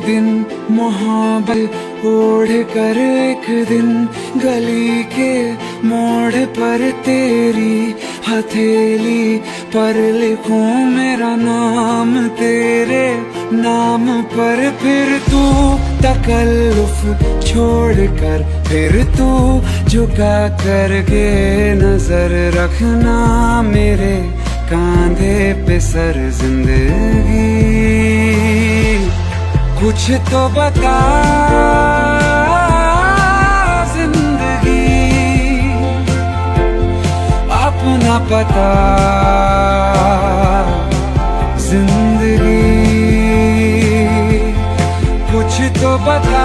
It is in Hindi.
दिन मोहब्बत ओढ़ कर एक दिन गली के मोड़ पर तेरी हथेली पर लिखूं मेरा नाम तेरे नाम पर। फिर तू तकल्लुफ छोड़ कर फिर तू झुका करके नजर रखना मेरे कांधे पे सर जिंदगी। कुछ तो बता जिंदगी अपना पता जिंदगी। कुछ तो बता